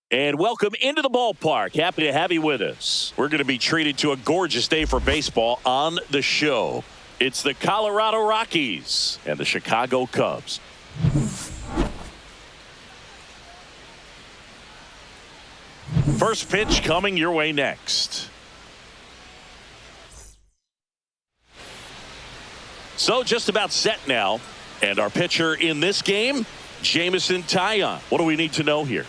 And welcome into the ballpark. Happy to have you with us. We're going to be treated to a gorgeous day for baseball on the show. It's the Colorado Rockies and the Chicago Cubs. First pitch coming your way next. So just about set now. And our pitcher in this game, Jameson Taillon. What do we need to know here?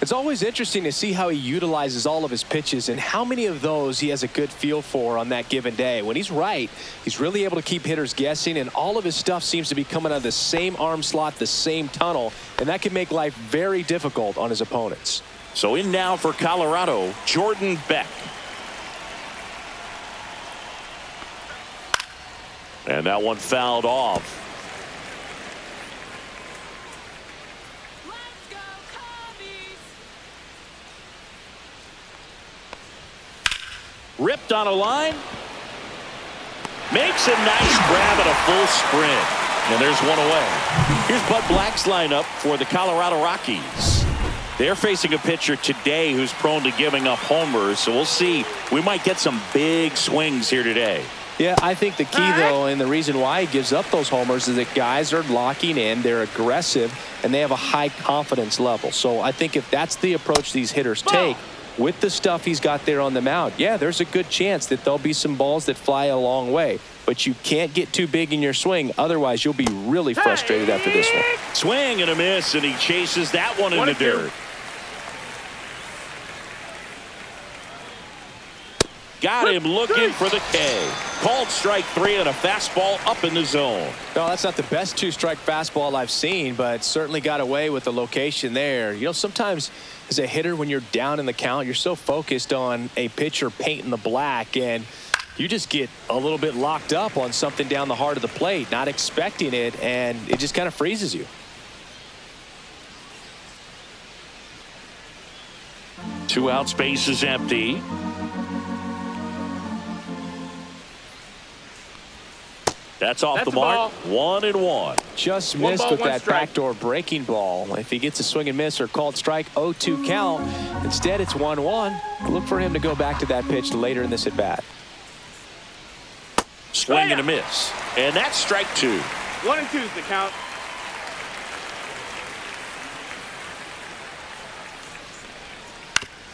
It's always interesting to see how he utilizes all of his pitches and how many of those he has a good feel for on that given day. When he's right, he's really able to keep hitters guessing, and all of his stuff seems to be coming out of the same arm slot, the same tunnel, and that can make life very difficult on his opponents. So in now for Colorado, Jordan Beck. And that one fouled off. Ripped on a line. Makes a nice grab at a full sprint. And there's one away. Here's Bud Black's lineup for the Colorado Rockies. They're facing a pitcher today who's prone to giving up homers. So we'll see. We might get some big swings here today. Yeah, I think the key, though, and the reason why he gives up those homers is that guys are locking in, they're aggressive, and they have a high confidence level. So I think if that's the approach these hitters take, with the stuff he's got there on the mound, yeah, there's a good chance that there'll be some balls that fly a long way. But you can't get too big in your swing. Otherwise, you'll be really frustrated after this one. Swing and a miss, and he chases that one in the dirt. Got him looking for the K. Called strike 3 and a fastball up in the zone. No, that's not the best two-strike fastball I've seen, but certainly got away with the location there. You know, sometimes as a hitter, when you're down in the count, you're so focused on a pitcher painting the black, and you just get a little bit locked up on something down the heart of the plate, not expecting it, and it just kind of freezes you. 2 out, space is empty. That's off the mark. 1-1. Just missed with that backdoor breaking ball. If he gets a swing and miss or called strike, 0-2 count. Instead, it's 1-1. Look for him to go back to that pitch later in this at bat. Swing and a miss. And that's strike 2. 1-2 is the count.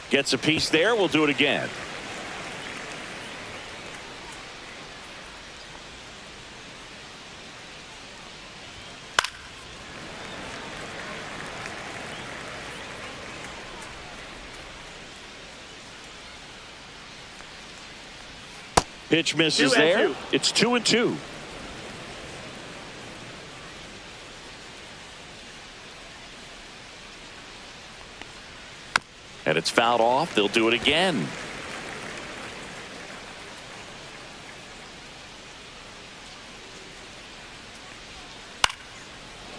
Gets a piece there. We'll do it again. Pitch misses there. It's 2-2. And it's fouled off. They'll do it again.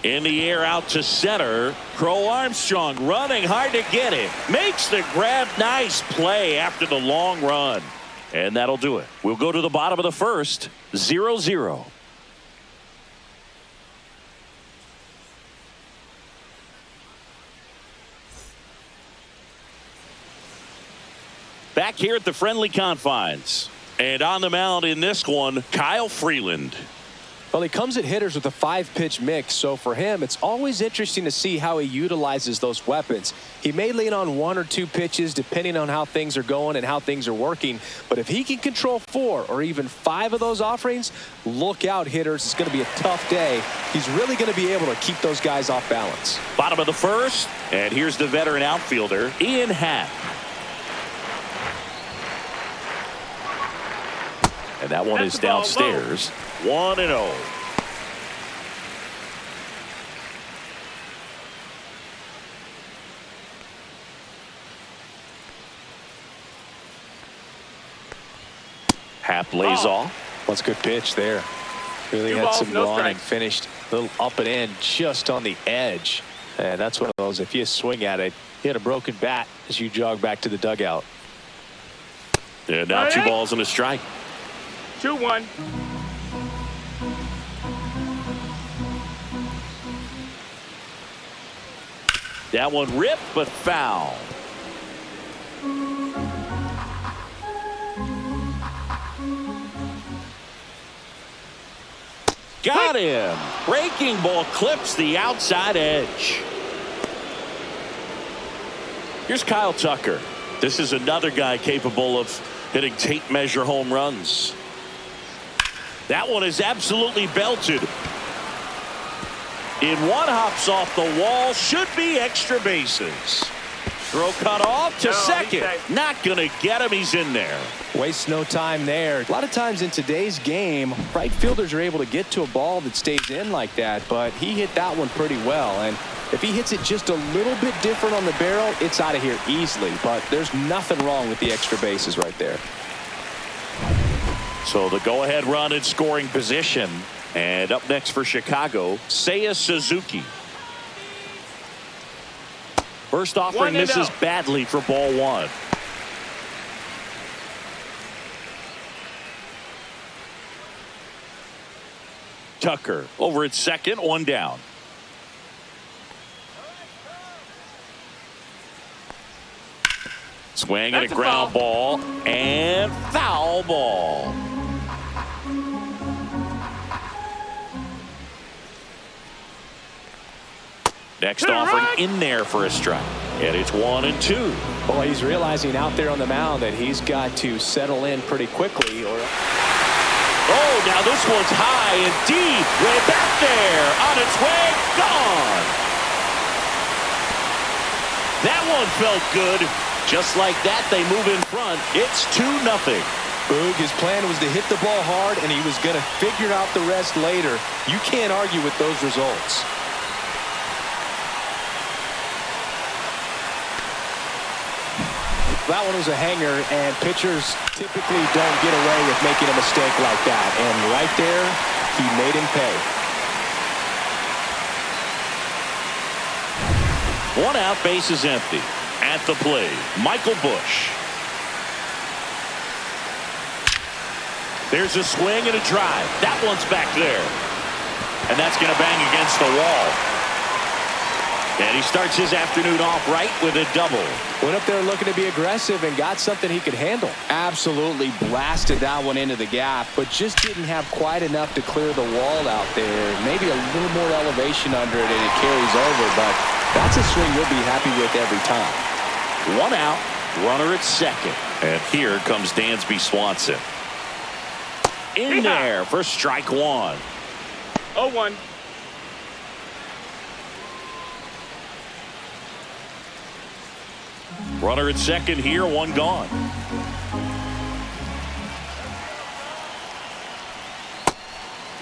In the air out to center. Crow Armstrong running hard to get it. Makes the grab. Nice play after the long run. And that'll do it. We'll go to the bottom of the first. 0-0. Back here at the friendly confines. And on the mound in this one, Kyle Freeland. Well, he comes at hitters with a 5-pitch mix, so for him, it's always interesting to see how he utilizes those weapons. He may lean on 1 or 2 pitches depending on how things are going and how things are working, but if he can control 4 or even 5 of those offerings, look out, hitters. It's going to be a tough day. He's really going to be able to keep those guys off balance. Bottom of the first, and here's the veteran outfielder, Ian Happ. And that one is downstairs. 1-0. Happ lays off. That's a good pitch there. Really had some run and finished a little up and in just on the edge. And that's one of those, if you swing at it, you hit a broken bat as you jog back to the dugout. And now 2 balls and a strike. 2-1. That one ripped, but foul. Got him. Breaking ball clips the outside edge. Here's Kyle Tucker. This is another guy capable of hitting tape measure home runs. That one is absolutely belted. In one, hops off the wall. Should be extra bases. Throw cut off to second. Not going to get him. He's in there. Waste no time there. A lot of times in today's game, right fielders are able to get to a ball that stays in like that, but he hit that one pretty well. And if he hits it just a little bit different on the barrel, it's out of here easily. But there's nothing wrong with the extra bases right there. So the go-ahead run in scoring position. And up next for Chicago, Seiya Suzuki. First offering misses badly for ball one. Tucker over at second, one down. Swing and a ground ball and foul ball. Next offering in there for a strike. And it's 1-2. Boy, he's realizing out there on the mound that he's got to settle in pretty quickly. Oh, now this one's high and deep. Way back there. On its way. Gone. That one felt good. Just like that, they move in front. It's 2-0. Boog, his plan was to hit the ball hard, and he was going to figure out the rest later. You can't argue with those results. That one was a hanger, and pitchers typically don't get away with making a mistake like that. And right there, he made him pay. 1 out, base is empty. At the plate, Michael Busch. There's a swing and a drive. That one's back there. And that's going to bang against the wall. And he starts his afternoon off right with a double. Went up there looking to be aggressive and got something he could handle. Absolutely blasted that one into the gap, but just didn't have quite enough to clear the wall out there. Maybe a little more elevation under it and it carries over, but that's a swing you'll be happy with every time. 1 out, runner at second. And here comes Dansby Swanson. In there for strike one. 0-1. Runner at second here, one gone.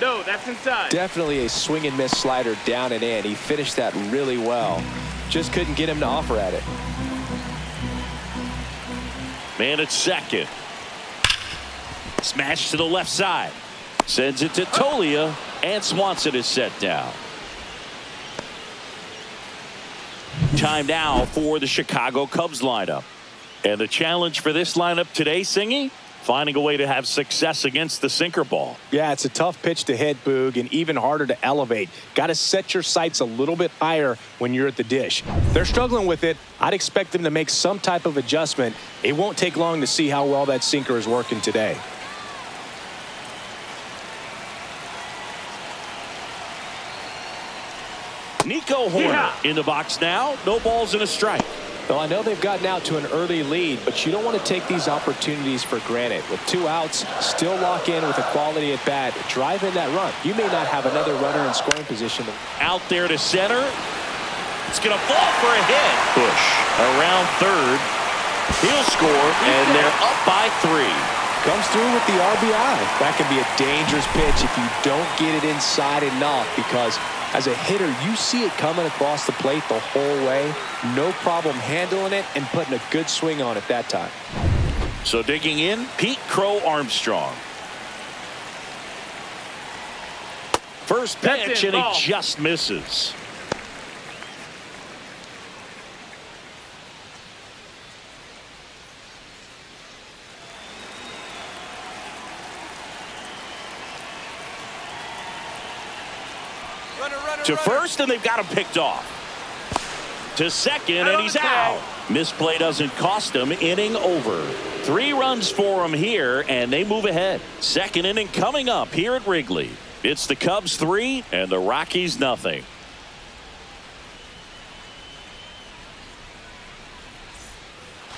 No, that's inside. Definitely a swing and miss slider down and in. He finished that really well. Just couldn't get him to offer at it. Man at second. Smash to the left side. Sends it to Tolia, and Swanson is set down. Time now for the Chicago Cubs lineup. And the challenge for this lineup today, Singy, finding a way to have success against the sinker ball. Yeah, it's a tough pitch to hit, Boog, and even harder to elevate. Got to set your sights a little bit higher when you're at the dish. They're struggling with it. I'd expect them to make some type of adjustment. It won't take long to see how well that sinker is working today. Nico Horner in the box now. No balls and a strike. Well, I know they've gotten out to an early lead, but you don't want to take these opportunities for granted. With 2 outs, still lock in with a quality at bat. Drive in that run. You may not have another runner in scoring position. Out there to center. It's going to fall for a hit. Busch around third. He'll score, and they're up by 3. Comes through with the RBI. That can be a dangerous pitch if you don't get it inside enough, because as a hitter, you see it coming across the plate the whole way. No problem handling it and putting a good swing on it that time. So digging in, Pete Crow Armstrong. First pitch, and he just misses. To first, and they've got him picked off. to second, and he's out. Misplay doesn't cost him. Inning over. 3 runs for him here, and they move ahead. Second inning coming up here at Wrigley. It's the Cubs 3 and the Rockies nothing.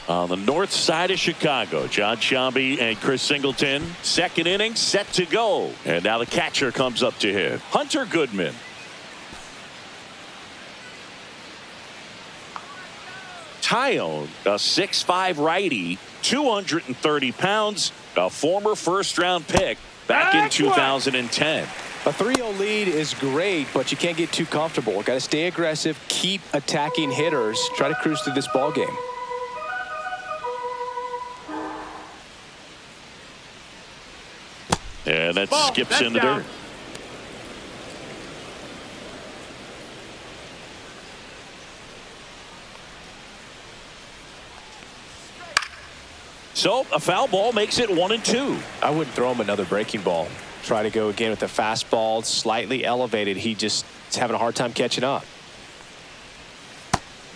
On the north side of Chicago, John Sciambi and Chris Singleton. Second inning set to go. And now the catcher comes up to hit. Hunter Goodman. Tyone, a 6'5" righty, 230 pounds, a former first-round pick back in 2010. A 3-0 lead is great, but you can't get too comfortable. Got to stay aggressive, keep attacking hitters, try to cruise through this ball game. And that skips in the dirt. So a foul ball makes it 1-2. I wouldn't throw him another breaking ball. Try to go again with the fastball, slightly elevated. He just is having a hard time catching up.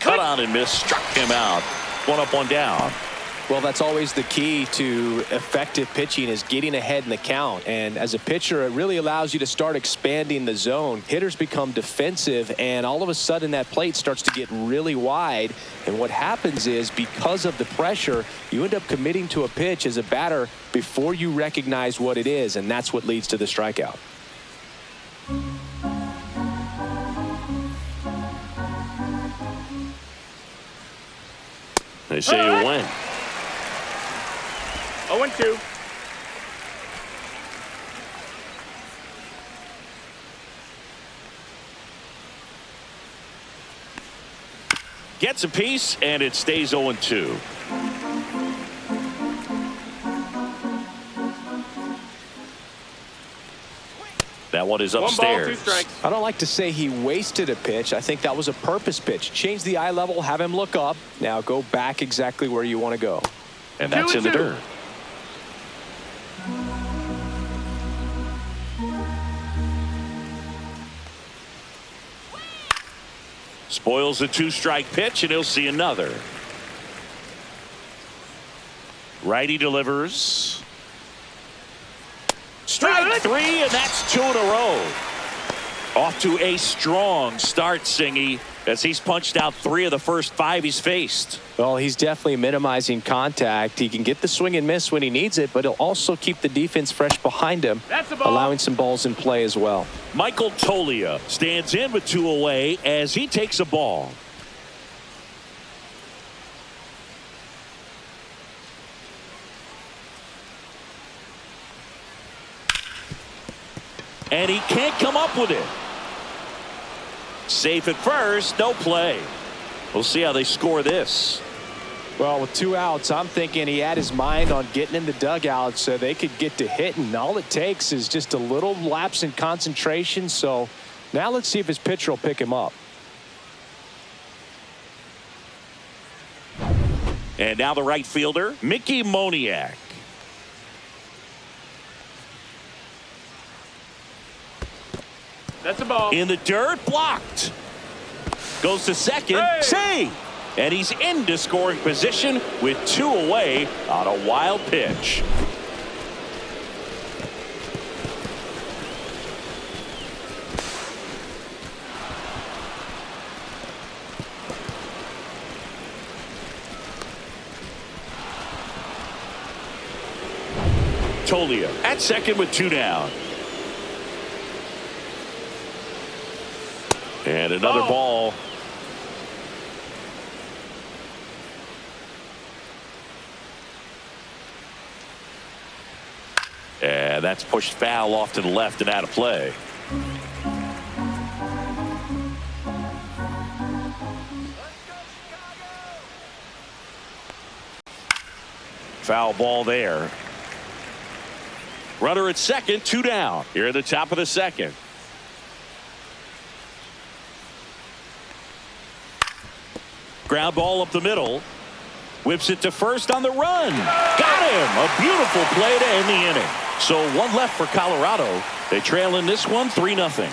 Cut on and miss, struck him out. 1 up, 1 down. Well, that's always the key to effective pitching, is getting ahead in the count. And as a pitcher, it really allows you to start expanding the zone. Hitters become defensive, and all of a sudden that plate starts to get really wide. And what happens is, because of the pressure, you end up committing to a pitch as a batter before you recognize what it is, and that's what leads to the strikeout. They say you win. 0-2. Gets a piece, and it stays 0-2. That one is upstairs. 1 ball, 2 strikes. I don't like to say he wasted a pitch. I think that was a purpose pitch. Change the eye level, have him look up. Now go back exactly where you want to go. And that's in the dirt. Spoils a 2-strike pitch, and he'll see another. Righty delivers. Strike 3, and that's 2 in a row. Off to a strong start, Singy, as he's punched out 3 of the first 5 he's faced. Well, he's definitely minimizing contact. He can get the swing and miss when he needs it, but he'll also keep the defense fresh behind him, allowing some balls in play as well. Michael Toglia stands in with 2 away as he takes a ball. And he can't come up with it. Safe at first, no play. We'll see how they score this. Well, with 2 outs, I'm thinking he had his mind on getting in the dugout so they could get to hitting. All it takes is just a little lapse in concentration. So now let's see if his pitcher will pick him up. And now the right fielder, Mickey Moniak. That's a ball. In the dirt, blocked. Goes to second, save. And he's into scoring position with 2 away on a wild pitch. Toglia at second with 2 down. And another ball. And that's pushed foul off to the left and out of play. Foul ball there. Runner at second, 2 down. Here at the top of the second. Ground ball up the middle. Whips it to first on the run. Got him. A beautiful play to end the inning. So 1 left for Colorado. They trail in this one 3-0.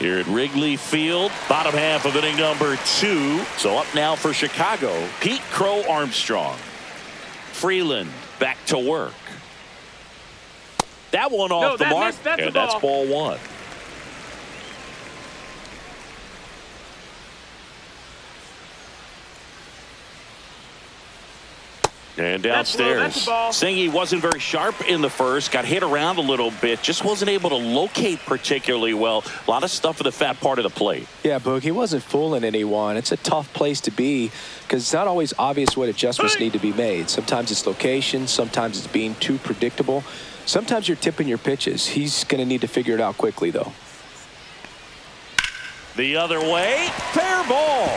Here at Wrigley Field, bottom half of inning number 2. So up now for Chicago, Pete Crow Armstrong. Freeland back to work. That one off the mark, and that's ball 1. And downstairs, saying he wasn't very sharp in the first, got hit around a little bit, just wasn't able to locate particularly well. A lot of stuff in the fat part of the plate. Yeah, Boog, he wasn't fooling anyone. It's a tough place to be because it's not always obvious what adjustments need to be made. Sometimes it's location, sometimes it's being too predictable. Sometimes you're tipping your pitches. He's going to need to figure it out quickly, though. The other way, fair ball.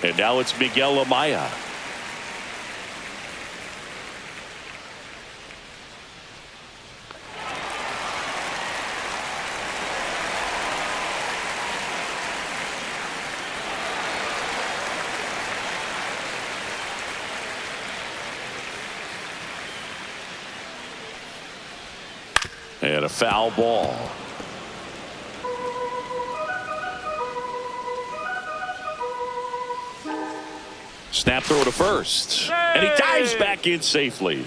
And now it's Miguel Amaya. And a foul ball. Snap throw to first. Hey! And he dives back in safely.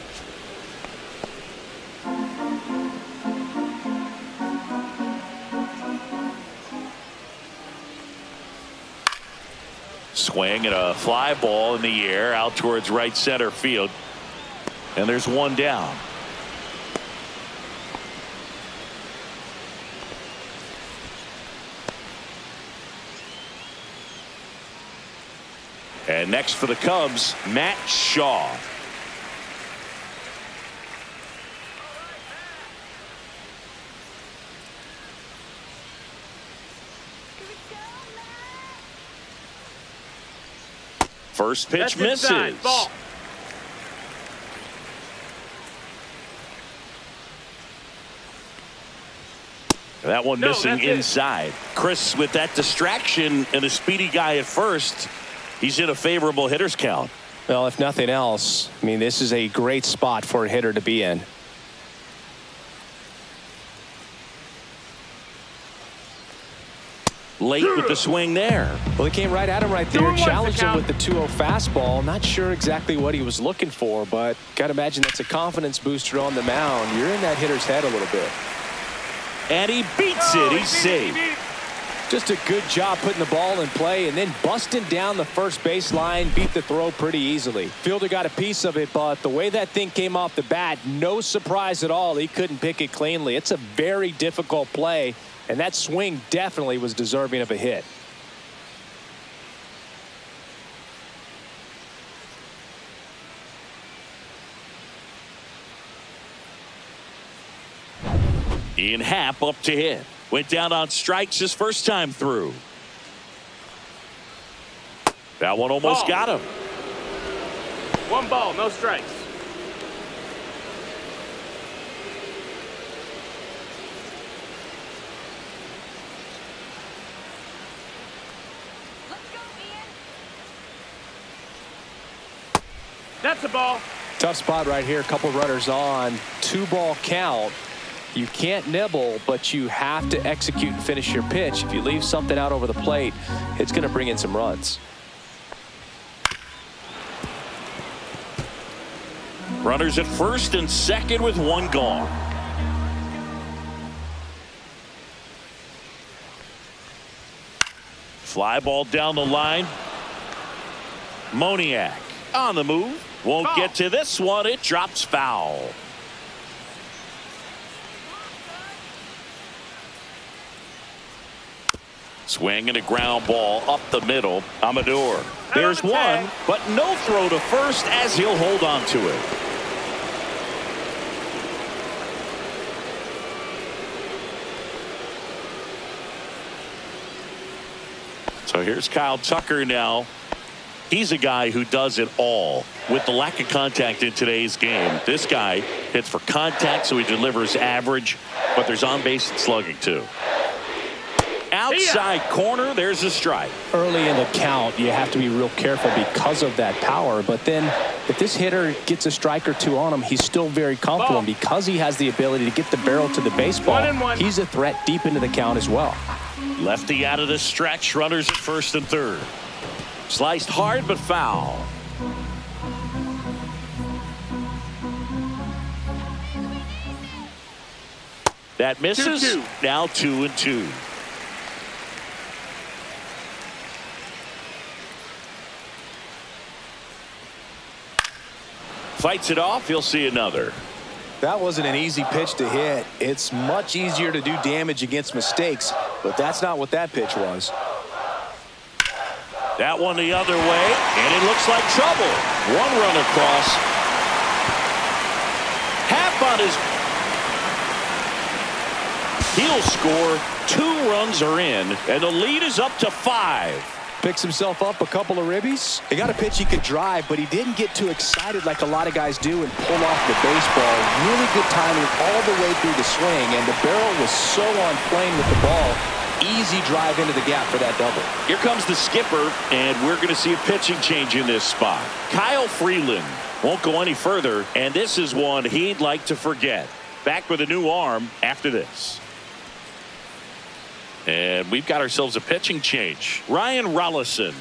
Swing and a fly ball in the air out towards right center field. And there's one down. And next for the Cubs, Matt Shaw. First pitch misses. Ball. That one missing inside. Chris, with that distraction and a speedy guy at first, he's in a favorable hitter's count. Well, if nothing else, I mean, this is a great spot for a hitter to be in. Late with the swing there. Well, he came right at him right there, challenged him with the 2-0 fastball. Not sure exactly what he was looking for, but got to imagine that's a confidence booster on the mound. You're in that hitter's head a little bit. And he beats it. He's safe. Just a good job putting the ball in play and then busting down the first base line, beat the throw pretty easily. Fielder got a piece of it, but the way that thing came off the bat, no surprise at all. He couldn't pick it cleanly. It's a very difficult play, and that swing definitely was deserving of a hit. Ian Happ up to hit. Went down on strikes his first time through. That one almost got him. 1 ball, no strikes. Let's go, Ian. That's a ball. Tough spot right here. A couple runners on. 2-ball count. You can't nibble, but you have to execute and finish your pitch. If you leave something out over the plate, it's going to bring in some runs. Runners at first and second with 1 gone. Fly ball down the line. Moniak on the move. Won't get to this one. It drops foul. Swing and a ground ball up the middle. Amador. There's one, but no throw to first as he'll hold on to it. So here's Kyle Tucker now. He's a guy who does it all with the lack of contact in today's game. This guy hits for contact, so he delivers average, but there's on base and slugging too. Out outside corner. There's a strike. Early in the count, you have to be real careful because of that power. But then if this hitter gets a strike or two on him, he's still very comfortable. And because he has the ability to get the barrel to the baseball, 1-1. he's a threat deep into the count as well. Lefty out of the stretch. Runners at first and third. Sliced hard but foul. That misses. 2-2. Now 2-2. Fights it off. He'll see another. That wasn't an easy pitch to hit. It's much easier to do damage against mistakes, but that's not what that pitch was. That one the other way, and it looks like trouble. One run across. Half on his. He'll score. 2 runs are in, and the lead is up to 5. Picks himself up a couple of ribbies. He got a pitch he could drive, but he didn't get too excited like a lot of guys do and pull off the baseball. Really good timing all the way through the swing, and the barrel was so on plane with the ball. Easy drive into the gap for that double. Here comes the skipper, and we're going to see a pitching change in this spot. Kyle Freeland won't go any further, and this is one he'd like to forget. Back with a new arm after this. And we've got ourselves a pitching change. Ryan Rollison.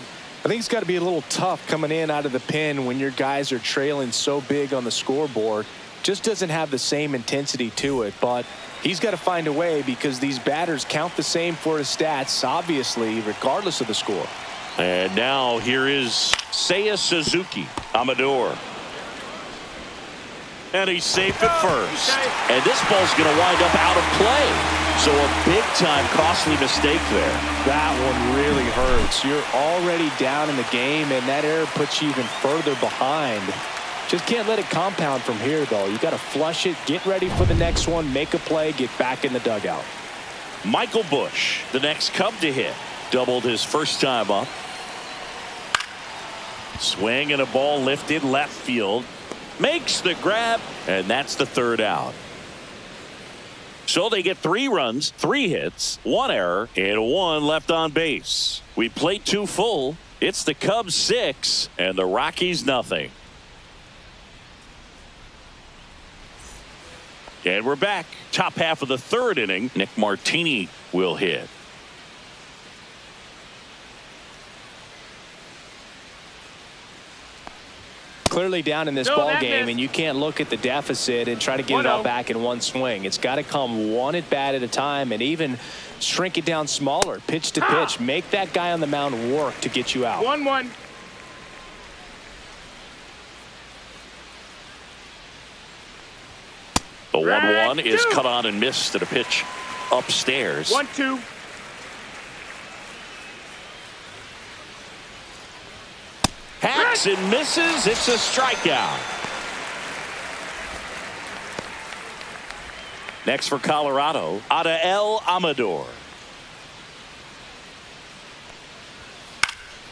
I think it's got to be a little tough coming in out of the pen when your guys are trailing so big on the scoreboard. Just doesn't have the same intensity to it, but he's got to find a way because these batters count the same for his stats, obviously, regardless of the score. And now here is Seiya Suzuki. Amador. And he's safe at first. And this ball's going to wind up out of play. So a big-time costly mistake there. That one really hurts. You're already down in the game, and that error puts you even further behind. Just can't let it compound from here, though. You got to flush it, get ready for the next one, make a play, get back in the dugout. Michael Busch, the next Cub to hit. Doubled his first time up. Swing and a ball lifted left field. Makes the grab, and that's the third out. So they get 3 runs, 3 hits, 1 error, and 1 left on base. We played 2 full. It's the Cubs 6 and the Rockies nothing. And we're back. Top half of the 3rd inning. Nick Martini will hit. Clearly down in this ball game, and you can't look at the deficit and try to get it all back in one swing. It's got to come one at bat at a time, and even shrink it down smaller, pitch to pitch. Make that guy on the mound work to get you out. 1-1. The 1-1 is cut on and missed at a pitch upstairs. 1-2. Hacks and misses. It's a strikeout. Next for Colorado, Adael Amador.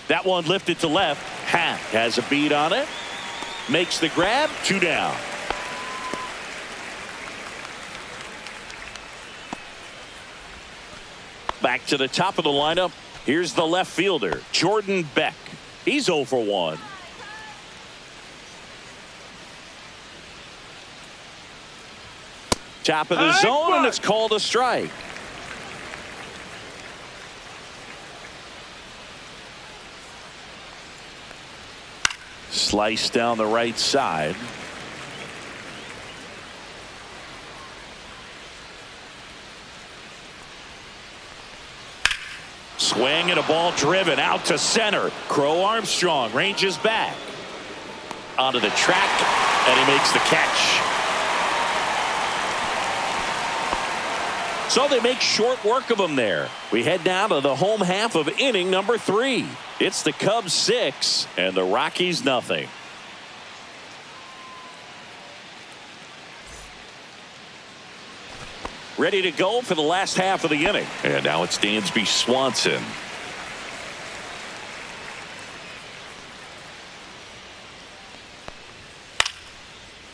That one lifted to left. Hack has a beat on it. Makes the grab. 2 down. Back to the top of the lineup. Here's the left fielder, Jordan Beck. He's 0 for 1. Top of the zone, and it's called a strike. Slice down the right side. Swing and a ball driven out to center. Crow Armstrong ranges back onto the track, and he makes the catch. So they make short work of him there. We head down to the home half of inning number 3. It's the Cubs 6 and the Rockies nothing. Ready to go for the last half of the inning. And now it's Dansby Swanson.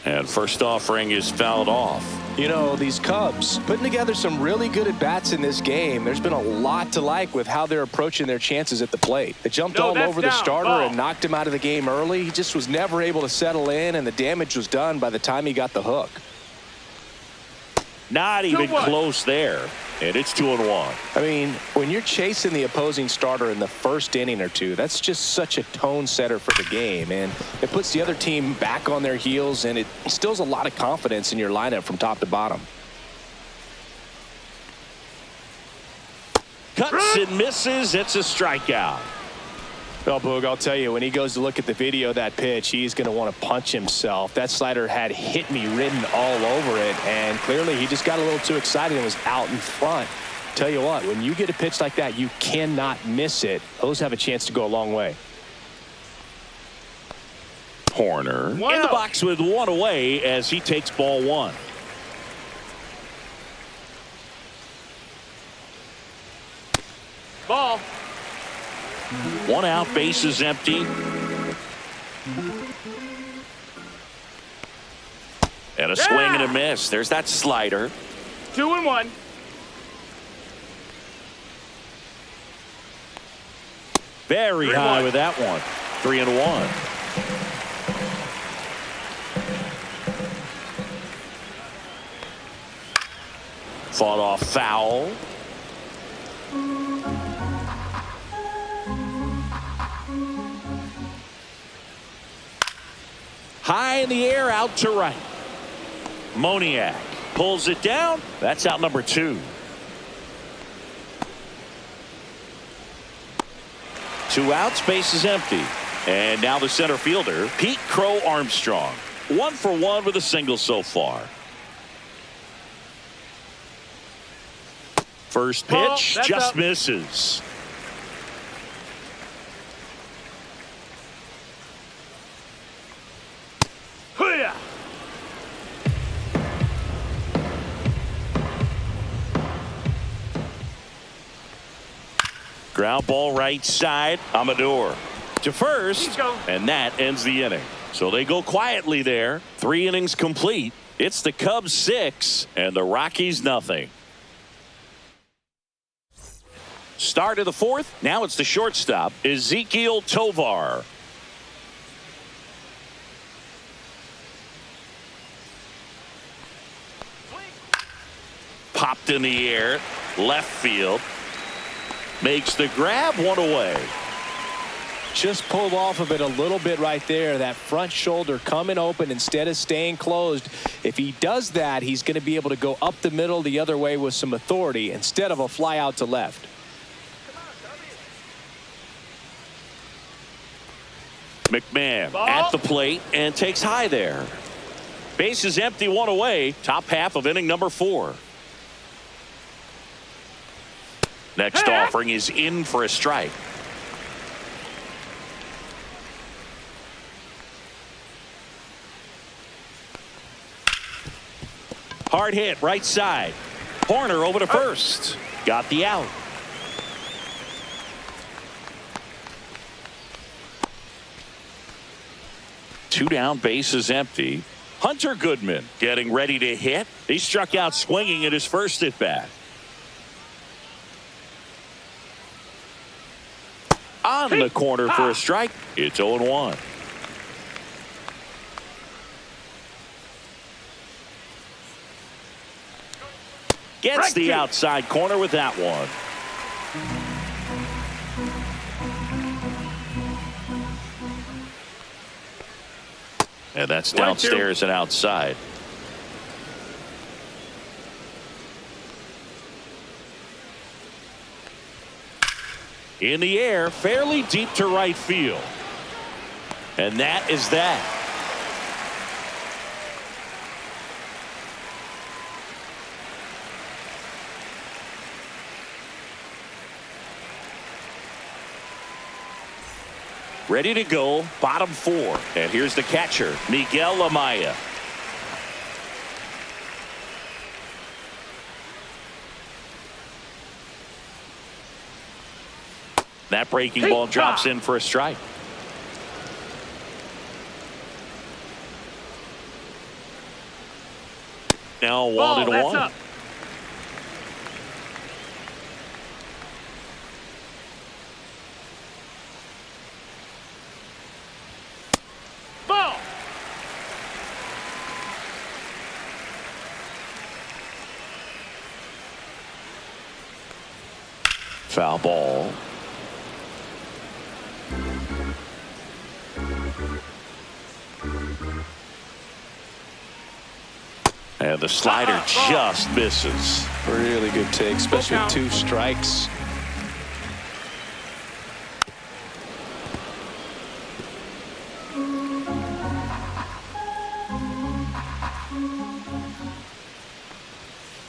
And first offering is fouled off. You know, these Cubs putting together some really good at-bats in this game. There's been a lot to like with how they're approaching their chances at the plate. They jumped all over the starter and knocked him out of the game early. He just was never able to settle in, and the damage was done by the time he got the hook. Not even close there. And it's 2-1. I mean, when you're chasing the opposing starter in the first inning or two, that's just such a tone setter for the game. And it puts the other team back on their heels, and it instills a lot of confidence in your lineup from top to bottom. Cuts and misses. It's a strikeout. Well, Boog, I'll tell you, when he goes to look at the video of that pitch, he's going to want to punch himself. That slider had "hit me" written all over it, and clearly he just got a little too excited and was out in front. Tell you what, when you get a pitch like that, you cannot miss it. Those have a chance to go a long way. Horner in the box with one away as he takes ball one. Ball. One out, bases empty. And a swing and a miss. There's that slider. 2-1. Very high with that one. 3-1. Fought off foul. High in the air, out to right. Moniak pulls it down. That's out number 2. 2 outs, base is empty. And now the center fielder, Pete Crow Armstrong. 1 for 1 with a single so far. First pitch just misses. Ground ball right side. Amador to first, and that ends the inning. So they go quietly there. 3 innings complete. It's the Cubs 6 and the Rockies nothing. Start of the 4th. Now it's the shortstop, Ezequiel Tovar. Popped in the air, left field. Makes the grab, 1 away. Just pulled off of it a little bit right there. That front shoulder coming open instead of staying closed. If he does that, he's going to be able to go up the middle the other way with some authority instead of a fly out to left. McMahon at the plate and takes high there. Base is empty, 1 away. Top half of inning number 4. Next offering is in for a strike. Hard hit right side. Horner over to first. Got the out. Two down, base is empty. Hunter Goodman getting ready to hit. He struck out swinging at his first at bat. On the corner for a strike. It's 0-1. Gets the outside corner with that one. And that's downstairs and outside. In the air, fairly deep to right field. And that is that. Ready to go, bottom 4. And here's the catcher, Miguel Amaya. That breaking ball drops in for a strike. Now 1-1. That's up. Ball. Foul ball. And the slider just misses. Really good take, especially with 2 strikes.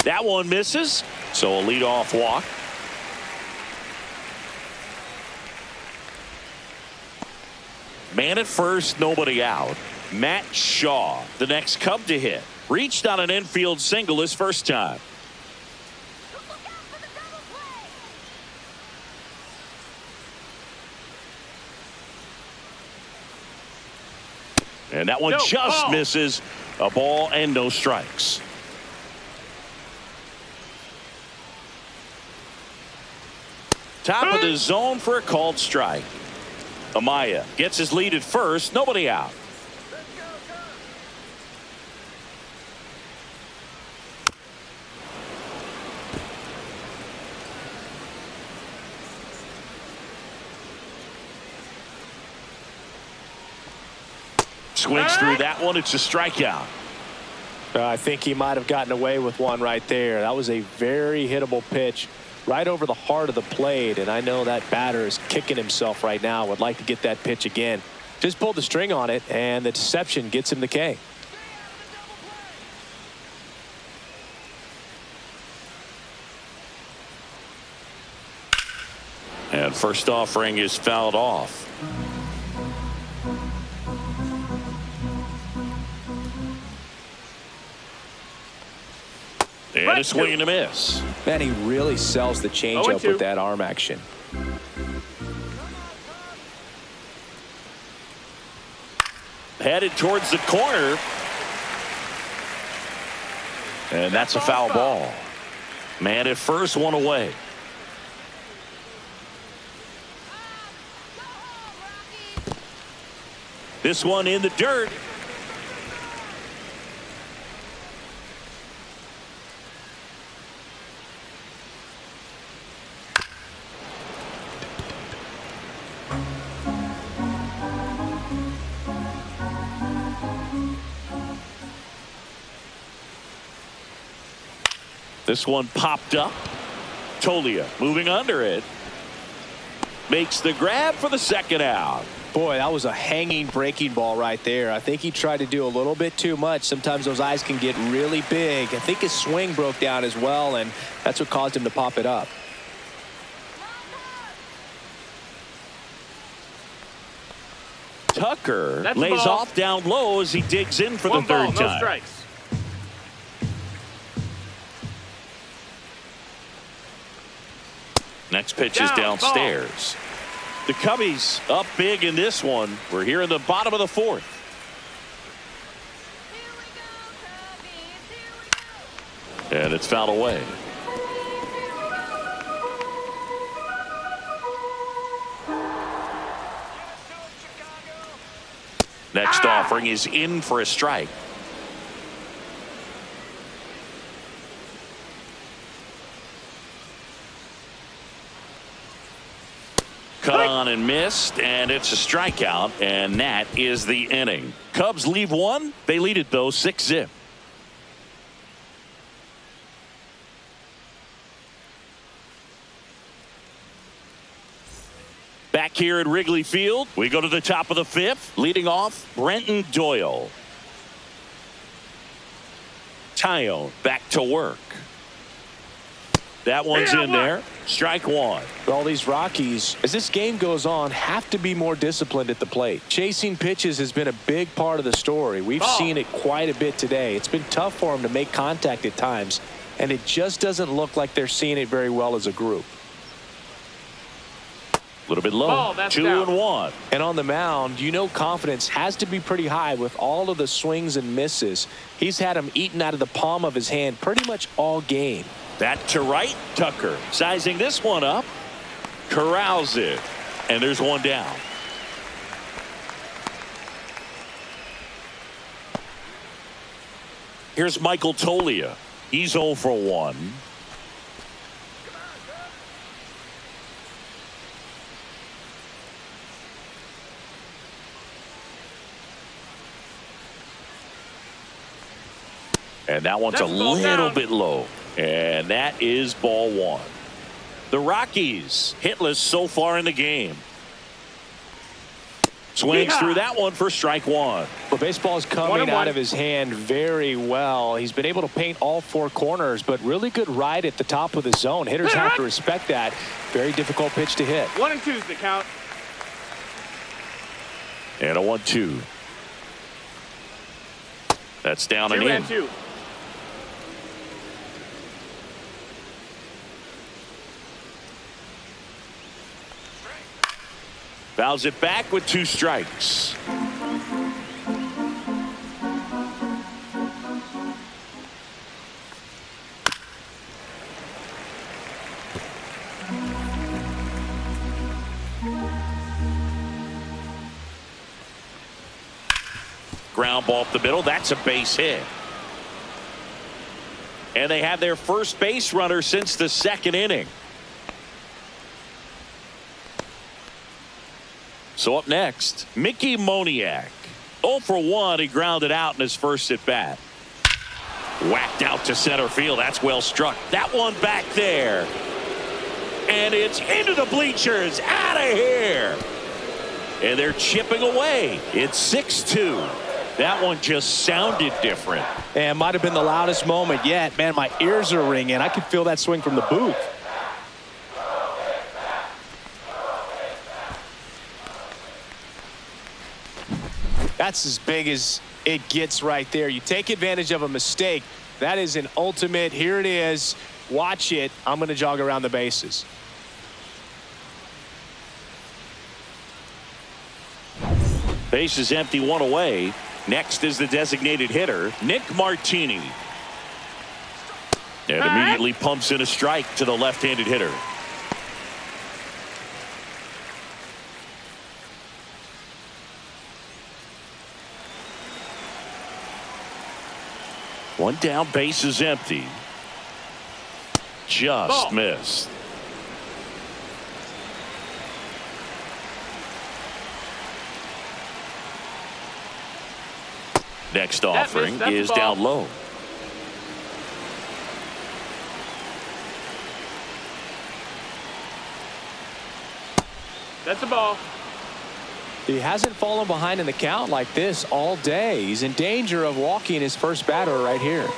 That one misses. So a leadoff walk. Man at first, nobody out. Matt Shaw, the next Cub to hit. Reached on an infield single his first time. And that one just misses. A ball and no strikes. Top of the zone for a called strike. Amaya gets his lead at first. Nobody out. Swings through that one. It's a strikeout. I think he might have gotten away with one right there. That was a very hittable pitch right over the heart of the plate, and I know that batter is kicking himself right now. Would like to get that pitch again. Just pulled the string on it, and the deception gets him the K. And first offering is fouled off. And a swing and a miss. Man, he really sells the changeup with that arm action. Headed towards the corner. And that's a foul ball. Man at first, one away. This one in the dirt. This one popped up. Tolia moving under it. Makes the grab for the second out. Boy, that was a hanging breaking ball right there. I think he tried to do a little bit too much. Sometimes those eyes can get really big. I think his swing broke down as well, and that's what caused him to pop it up. Tucker lays off down low as he digs in for the third time. No strikes. Next pitch is downstairs. The Cubbies up big in this one. We're here in the bottom of the fourth. And it's fouled away. Next offering is in for a strike. Cut on and missed, and it's a strikeout, and that is the inning. Cubs leave one. They lead it, though, 6-0. Back here at Wrigley Field, we go to the top of the fifth. Leading off, Brenton Doyle. Tyone back to work. That one's in there. Strike one. All these Rockies, as this game goes on, have to be more disciplined at the plate. Chasing pitches has been a big part of the story. We've seen it quite a bit today. It's been tough for them to make contact at times, and it just doesn't look like they're seeing it very well as a group. A little bit low. Ball, that's 2-1. And on the mound, you know confidence has to be pretty high with all of the swings and misses. He's had them eaten out of the palm of his hand pretty much all game. That to right. Tucker sizing this one up. Corrals it. And there's one down. Here's Michael Tolia. He's 0 for 1. And that one's That's a ball little down. bit low. And that is ball 1. The Rockies hitless so far in the game. Swings Yeehaw. through that one for strike 1. The baseball is coming 1-1. out of his hand very well. He's been able to paint all 4 corners, but really good ride at the top of the zone. Hitters have to respect that. Very difficult pitch to hit. 1-2's the count. And a 1-2. That's down and in. 2-2. Fouls it back with 2 strikes. Ground ball up the middle. That's a base hit. And they have their first base runner since the 2nd inning. So up next, Mickey Moniak. 0 for 1. He grounded out in his first at bat. Whacked out to center field. That's well struck. That one back there. And it's into the bleachers. Out of here. And they're chipping away. It's 6-2. That one just sounded different. And might have been the loudest moment yet. Man, my ears are ringing. I could feel that swing from the booth. That's as big as it gets right there. You take advantage of a mistake. That is an ultimate. Here it is. Watch it. I'm going to jog around the bases. Base is empty, 1 away. Next is the designated hitter, Nick Martini. And immediately pumps in a strike to the left-handed hitter. One down, base is empty. Just Ball. missed. Next offering That's is the ball. down low. That's a ball. He hasn't fallen behind in the count like this all day. He's in danger of walking his first batter right here.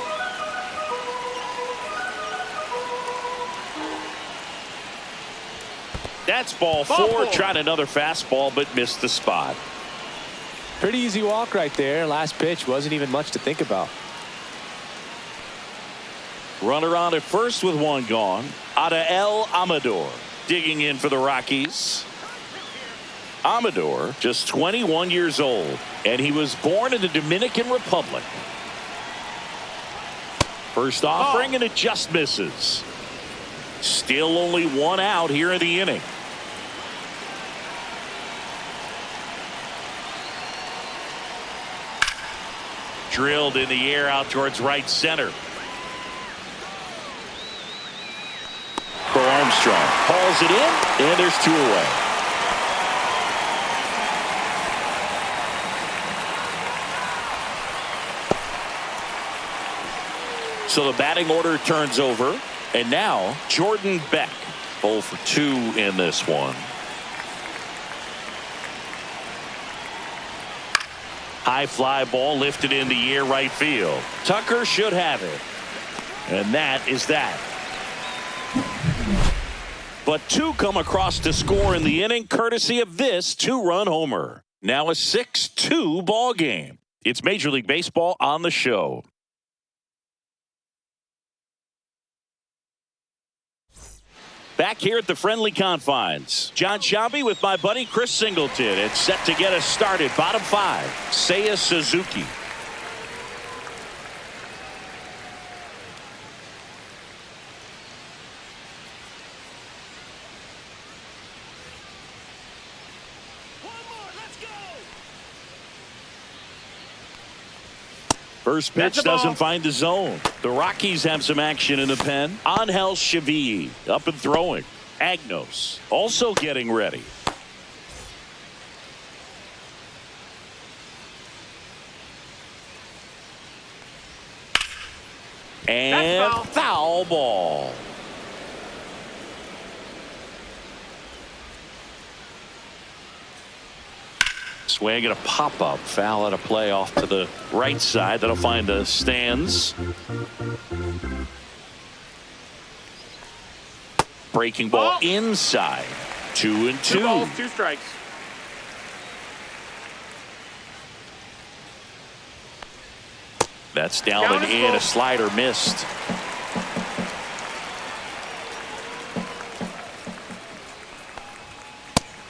That's ball Ball 4. four. Tried another fastball but missed the spot. Pretty easy walk right there. Last pitch wasn't even much to think about. Runner on at first with 1 gone. Adael Amador digging in for the Rockies. Amador, just 21 years old, and he was born in the Dominican Republic. First offering, and it just misses. Still only 1 out here in the inning. Drilled in the air out towards right center. For Armstrong, hauls it in, and there's 2 away. So the batting order turns over, and now Jordan Beck, 0 for 2 in this one. High fly ball lifted in the air right field. Tucker should have it. And that is that. But 2 come across to score in the inning, courtesy of this 2-run homer. Now a 6-2 ball game. It's Major League Baseball on the show. Back here at the friendly confines, John Shelby with my buddy Chris Singleton. It's set to get us started. Bottom 5, Seiya Suzuki. First pitch doesn't find the zone. The Rockies have some action in the pen. Angel Chevy up and throwing. Agnos also getting ready. And foul ball. Swing and a pop-up. Foul at a play off to the right side. That'll find the stands. Breaking ball inside. 2-2. 2 balls, 2 strikes. That's down and in. A slider missed.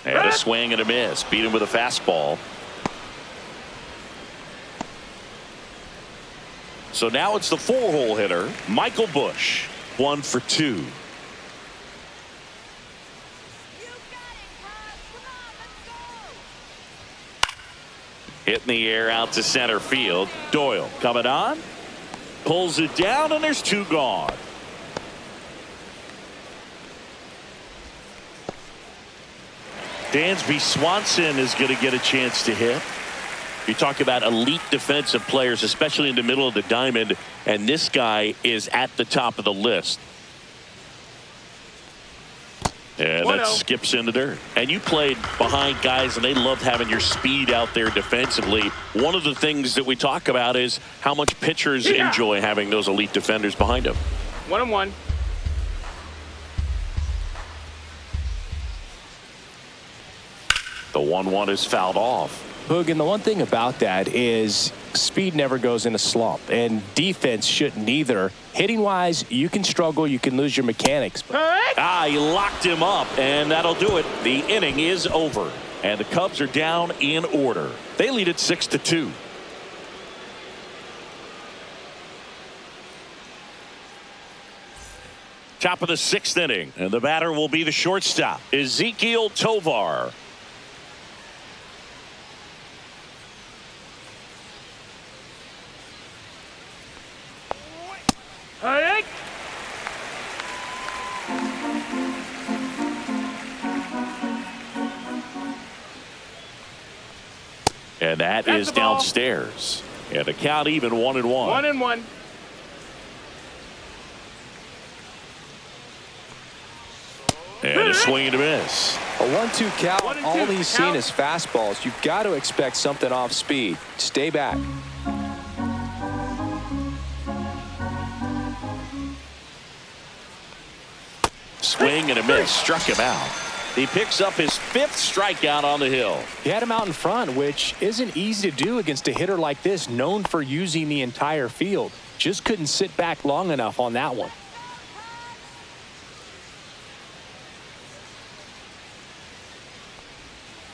And a swing and a miss. Beat him with a fastball. So now it's the 4-hole hitter, Michael Busch. 1 for 2. Hit in the air out to center field. Doyle coming on. Pulls it down, and there's 2 gone. Dansby Swanson is going to get a chance to hit. You talk about elite defensive players, especially in the middle of the diamond, and this guy is at the top of the list. And that skips into dirt. And you played behind guys, and they loved having your speed out there defensively. One of the things that we talk about is how much pitchers enjoy having those elite defenders behind them. 1-1. The 1-1 is fouled off. Hoog, and the one thing about that is speed never goes in a slump, and defense shouldn't either. Hitting wise, you can struggle, you can lose your mechanics. He locked him up, and that'll do it. The inning is over, and the Cubs are down in order. They lead it 6-2. Top of the 6th inning, and the batter will be the shortstop, Ezekiel Tovar. And that is downstairs. And the count even 1-1. 1-1. And a swing and a miss. A 1-2 count. All he's seen is fastballs. You've got to expect something off speed. Stay back. Swing and a miss. Struck him out. He picks up his 5th strikeout on the hill. He had him out in front, which isn't easy to do against a hitter like this, known for using the entire field. Just couldn't sit back long enough on that one.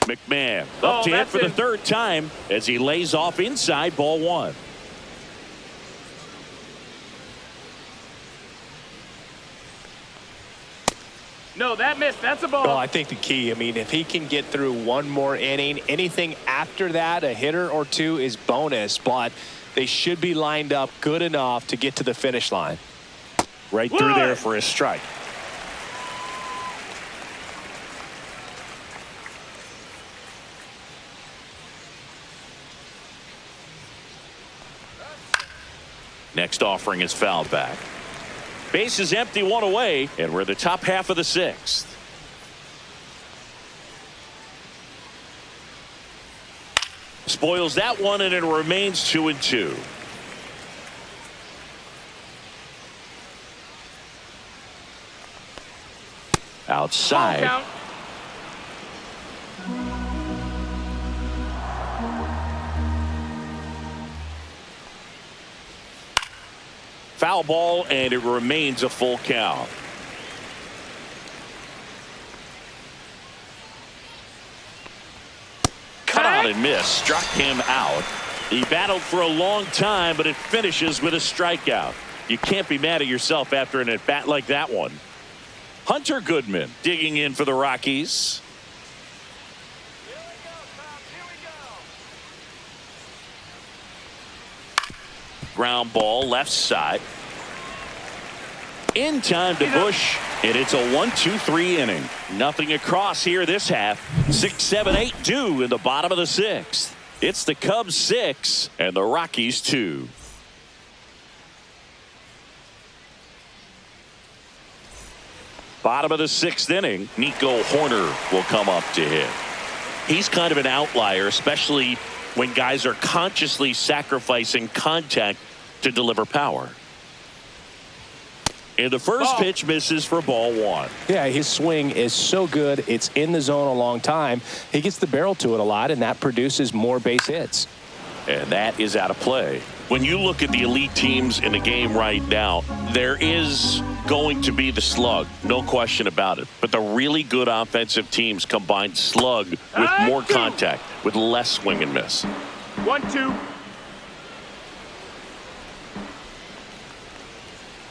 McMahon up to hit for the 3rd time as he lays off inside, ball 1. No, that missed. That's a ball. Well, I think the key, I mean, if he can get through one more inning, anything after that, a hitter or 2 is bonus, but they should be lined up good enough to get to the finish line. Right through there for a strike. Next offering is fouled back. Base is empty, 1 away, and we're the top half of the 6th. Spoils that one, and it remains 2-2. Outside. Foul ball, and it remains a full count. swung and missed, struck him out. He battled for a long time, but it finishes with a strikeout. You can't be mad at yourself after an at-bat like that one. Hunter Goodman digging in for the Rockies. Ground ball left side. In time to Bush, and it's a 1-2-3 inning. Nothing across here this half. 6, 7, 8 due in the bottom of the 6th. It's the Cubs 6 and the Rockies 2. Bottom of the 6th inning, Nico Hoerner will come up to hit. He's kind of an outlier, especially when guys are consciously sacrificing contact to deliver power. And the first pitch misses for ball 1. Yeah, his swing is so good. It's in the zone a long time. He gets the barrel to it a lot, and that produces more base hits. And that is out of play. When you look at the elite teams in the game right now, there is going to be the slug, no question about it. But the really good offensive teams combine slug with more contact, with less swing and miss. 1-2.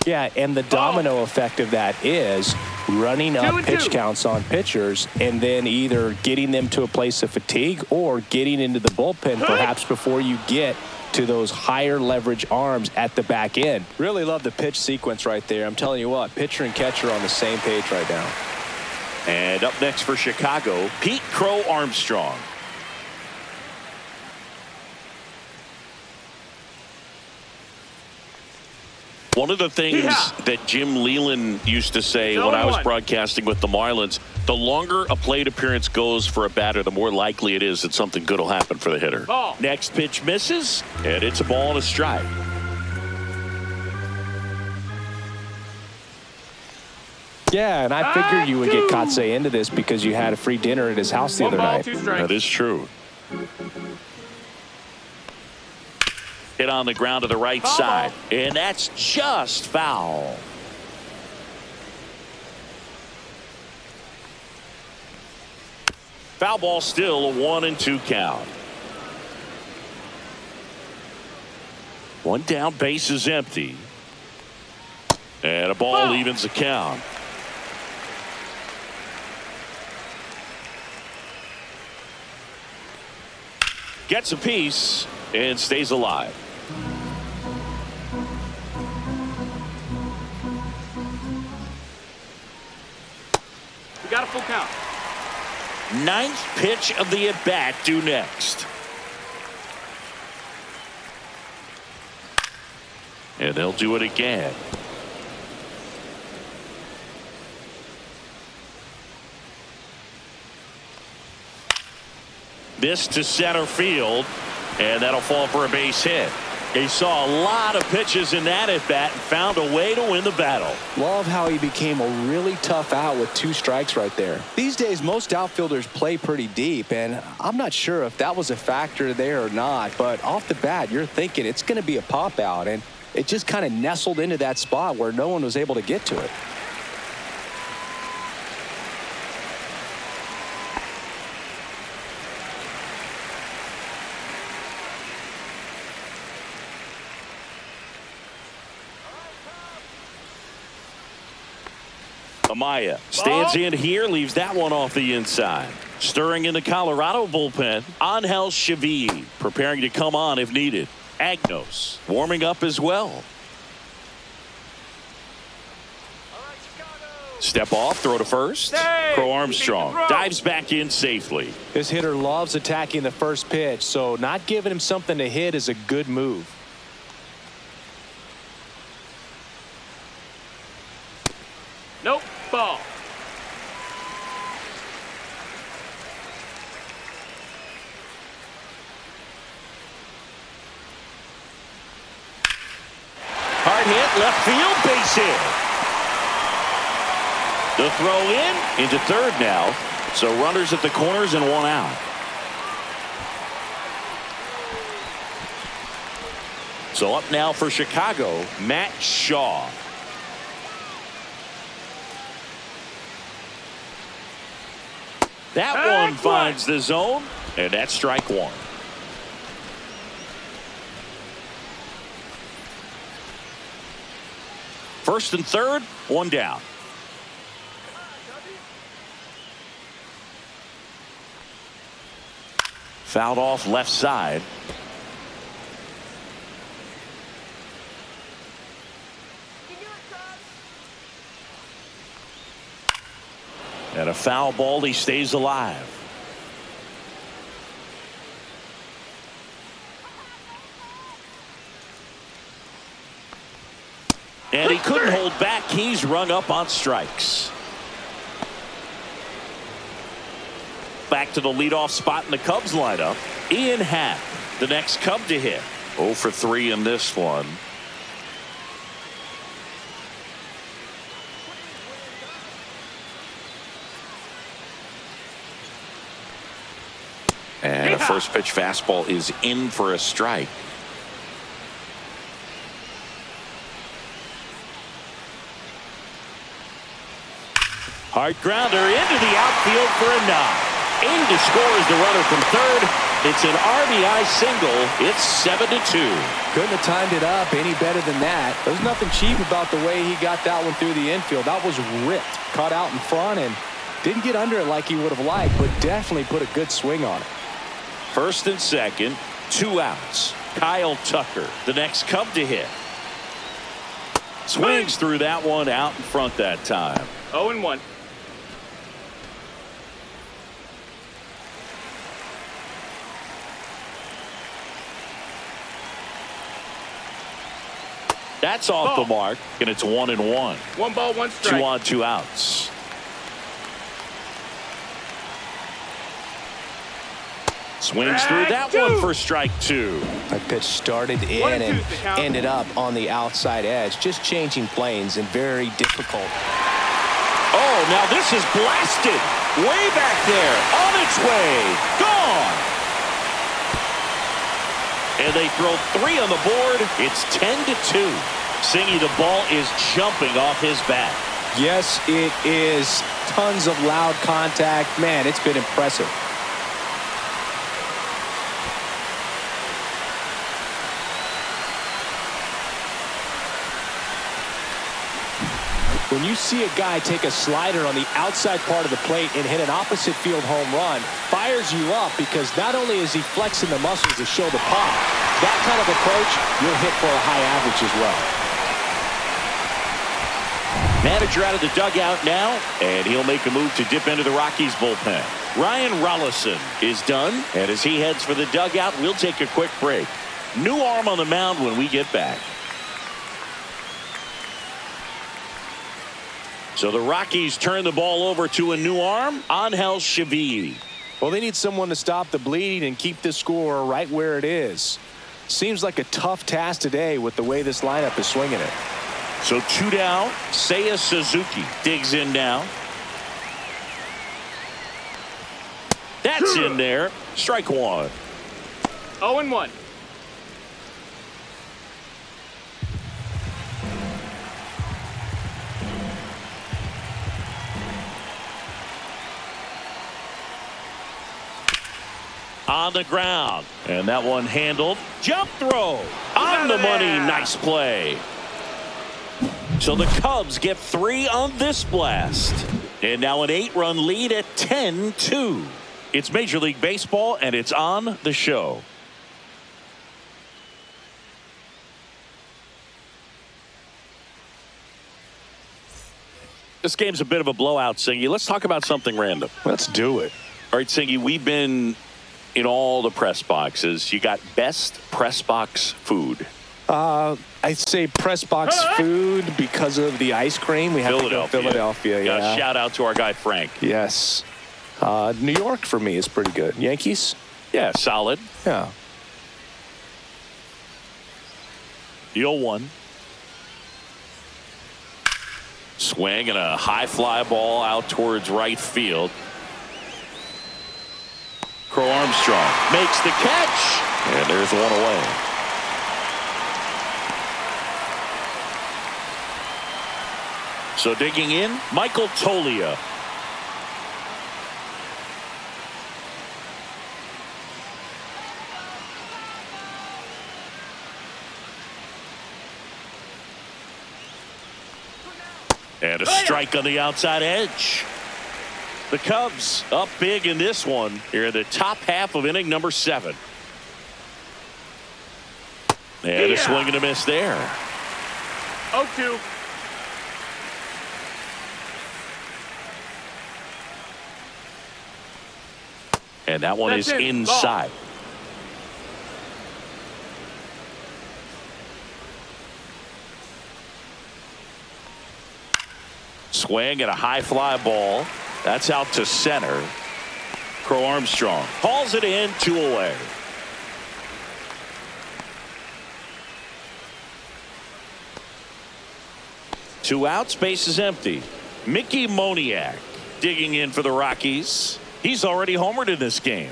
Yeah, and the domino effect of that is running up pitch 2-2. counts on pitchers and then either getting them to a place of fatigue or getting into the bullpen perhaps before you get to those higher leverage arms at the back end. Really love the pitch sequence right there. I'm telling you what, pitcher and catcher are on the same page right now. And up next for Chicago, Pete Crow Armstrong. One of the things that Jim Leland used to say when I was broadcasting with the Marlins, the longer a plate appearance goes for a batter, the more likely it is that something good will happen for the hitter. Next pitch misses, and it's a ball and a strike. Yeah, and I figured you would get Kotsay into this because you had a free dinner at his house the other night. That is true. Hit on the ground to the right side, and that's just foul. Foul ball, still a 1-2 count. One down, base is empty. And a ball evens the count. Gets a piece and stays alive. We got a full count. Ninth pitch of the at-bat due next. And they'll do it again. This to center field, and that'll fall for a base hit. He saw a lot of pitches in that at-bat and found a way to win the battle. Love how he became a really tough out with 2 strikes right there. These days, most outfielders play pretty deep, and I'm not sure if that was a factor there or not, but off the bat, you're thinking it's going to be a pop out, and it just kind of nestled into that spot where no one was able to get to it. Amaya stands in here, leaves that one off the inside. Stirring in the Colorado bullpen, Angel Chevy preparing to come on if needed. Agnos warming up as well. Step off, throw to first. Crow Armstrong dives back in safely. This hitter loves attacking the first pitch, so not giving him something to hit is a good move. Nope. Ball. Hard hit, left field, base hit. The throw into third now. So runners at the corners and one out. So up now for Chicago, Matt Shaw. That one finds the zone, and that's strike one. First and third, one down. Fouled off left side. And a foul ball, he stays alive. And he couldn't hold back. He's rung up on strikes. Back to the leadoff spot in the Cubs lineup. Ian Happ, the next Cub to hit. 0 for 3 in this one. And a first pitch fastball is in for a strike. Hard grounder into the outfield for a knock. Aiming to score as the runner from third. It's an RBI single. It's 7-2. Couldn't have timed it up any better than that. There's nothing cheap about the way he got that one through the infield. That was ripped. Caught out in front and didn't get under it like he would have liked, but definitely put a good swing on it. First and second, 2 outs. Kyle Tucker, the next Cub to hit. Swings through that one out in front that time. 0-1. That's off the mark, and it's 1-1. 1 ball, 1 strike. 2 on, 2 outs. Swings through that one for strike 2. That pitch started in and ended up on the outside edge. Just changing planes and very difficult. Oh, now this is blasted. Way back there. On its way. Gone. And they throw 3 on the board. It's 10-2. Singy, the ball is jumping off his bat. Yes, it is. Tons of loud contact. Man, it's been impressive. When you see a guy take a slider on the outside part of the plate and hit an opposite field home run, fires you up because not only is he flexing the muscles to show the pop, that kind of approach, you'll hit for a high average as well. Manager out of the dugout now, and he'll make a move to dip into the Rockies bullpen. Ryan Rollison is done, and as he heads for the dugout, we'll take a quick break. New arm on the mound when we get back. So the Rockies turn the ball over to a new arm, Angel Shavili. Well, they need someone to stop the bleeding and keep the score right where it is. Seems like a tough task today with the way this lineup is swinging it. So 2 down. Seiya Suzuki digs in now. That's in there. Strike 1. 0-1. On the ground. And that one handled. Jump throw. On the money. Nice play. So the Cubs get 3 on this blast. And now an 8-run lead at 10-2. It's Major League Baseball, and it's on the show. This game's a bit of a blowout, Singy. Let's talk about something random. Let's do it. All right, Singy, we've been in all the press boxes. You got best press box food. I'd say press box food because of the ice cream. We have to go Philadelphia. Yeah. Shout out to our guy Frank. Yes. New York for me is pretty good. Yankees? Yeah, solid. Yeah. The 0-1. Swing and a high fly ball out towards right field. Crow Armstrong makes the catch, and there's one away. So digging in, Michael Toglia. And a strike on the outside edge. The Cubs up big in this one here in the top half of inning number 7. And a swing and a miss there. 0-2. And that one is inside. Swing and a high fly ball. That's out to center. Crow Armstrong hauls it in, 2 away. Two outs, base is empty. Mickey Moniak digging in for the Rockies. He's already homered in this game.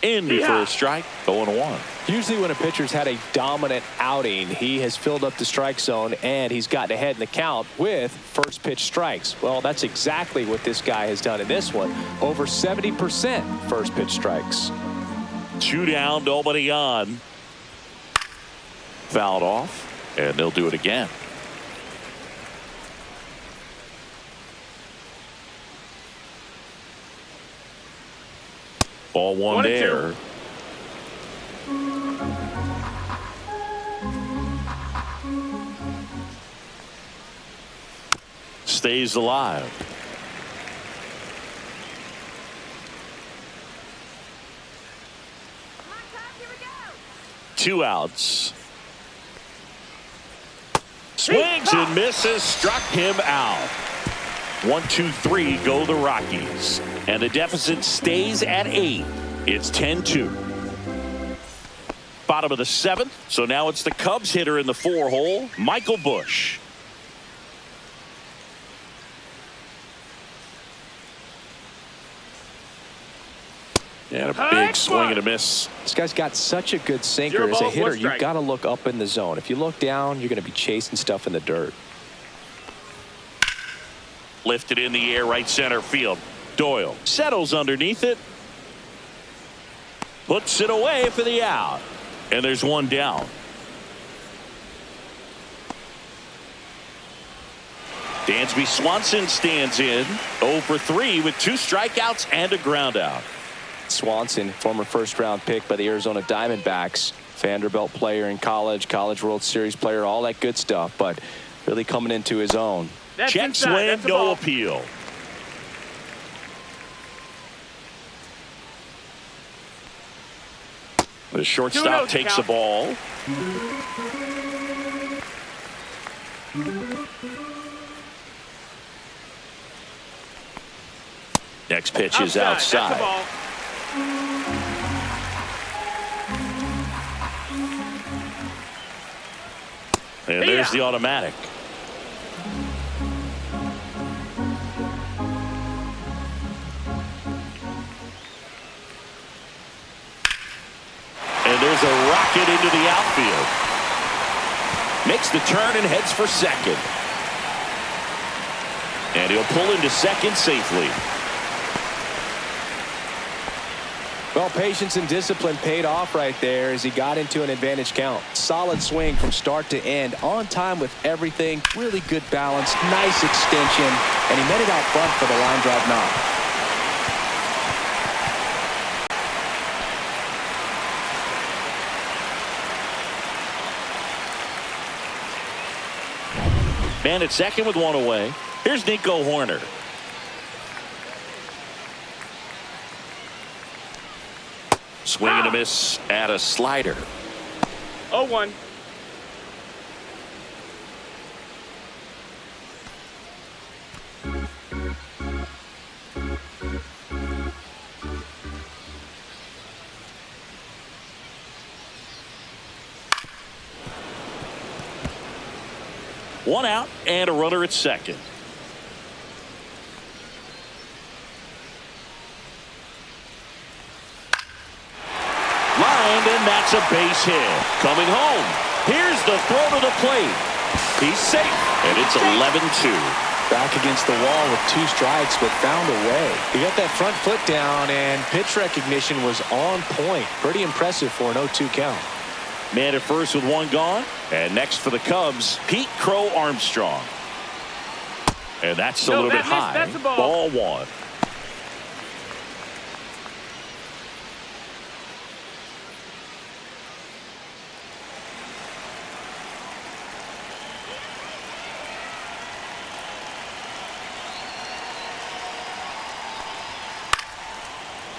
In for a strike, 0-1. Usually when a pitcher's had a dominant outing, he has filled up the strike zone and he's gotten ahead in the count with first pitch strikes. Well, that's exactly what this guy has done in this one. Over 70% first pitch strikes. 2 down, nobody on. Fouled off, and they'll do it again. Ball 1 there. Stays alive. Two outs. Swings and misses, struck him out. 1, 2, 3 go the Rockies. And the deficit stays at 8. It's 10-2. Bottom of the 7th. So now it's the Cubs hitter in the 4-hole, Michael Busch. And a big swing and a miss. This guy's got such a good sinker. As a hitter, you've got to look up in the zone. If you look down, you're going to be chasing stuff in the dirt. Lifted in the air, right center field. Doyle settles underneath it. Puts it away for the out. And there's 1 down. Dansby Swanson stands in. 0 for 3 with 2 strikeouts and a ground out. Swanson, former first-round pick by the Arizona Diamondbacks. Vanderbilt player in college World Series player, all that good stuff, but really coming into his own. Check swing, no appeal. The shortstop takes the ball. Next pitch is outside. And there's the automatic. And there's a rocket into the outfield. Makes the turn and heads for second. And he'll pull into second safely. Well, patience and discipline paid off right there as he got into an advantage count. Solid swing from start to end, on time with everything, really good balance, nice extension, and he met it out front for the line drive knock. Man at second with 1 away. Here's Nico Horner. Swing and a miss at a slider. 0-1. One out and a runner at second. Lined, and that's a base hit. Coming home. Here's the throw to the plate. He's safe, and it's 11-2. Back against the wall with 2 strikes, but found a way. He got that front foot down, and pitch recognition was on point. Pretty impressive for an 0-2 count. Man at first with 1 gone. And next for the Cubs, Pete Crow Armstrong. And that's a little bit high. That's a ball. Ball 1.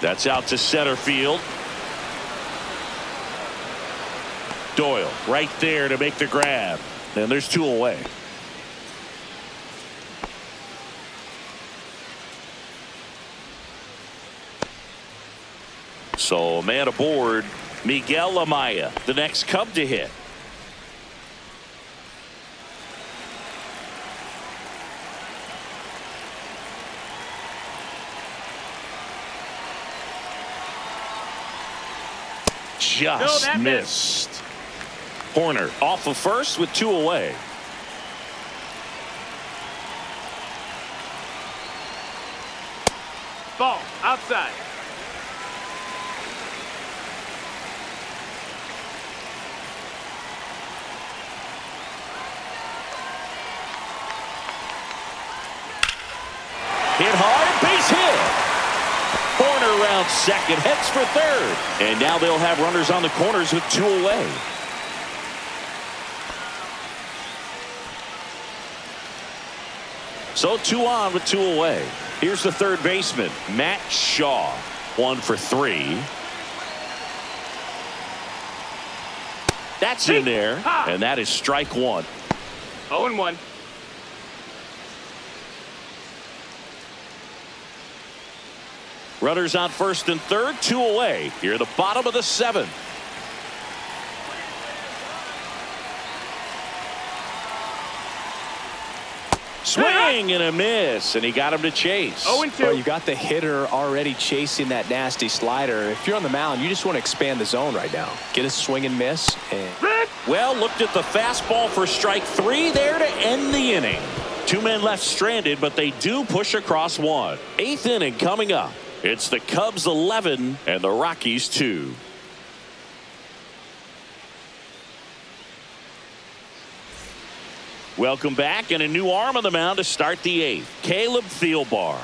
That's out to center field. Doyle right there to make the grab. And there's 2 away. So man aboard, Miguel Amaya, the next Cub to hit. Just missed. Horner off of first with 2 away. Ball outside. Hit hard, base hit. Horner around second, heads for third. And now they'll have runners on the corners with 2 away. So 2 on with 2 away. Here's the third baseman, Matt Shaw. 1 for 3. That's in there. And that is strike 1. 0-1. Runners on first and third, 2 away. Here the bottom of the 7th. Swing and a miss, and he got him to chase. 0-2. Well, you got the hitter already chasing that nasty slider. If you're on the mound, you just want to expand the zone right now. Get a swing and miss. Well, looked at the fastball for strike 3 there to end the inning. 2 men left stranded, but they do push across 1. 8th inning coming up. It's the Cubs 11 and the Rockies 2. Welcome back, and a new arm on the mound to start the 8th. Caleb Thielbar.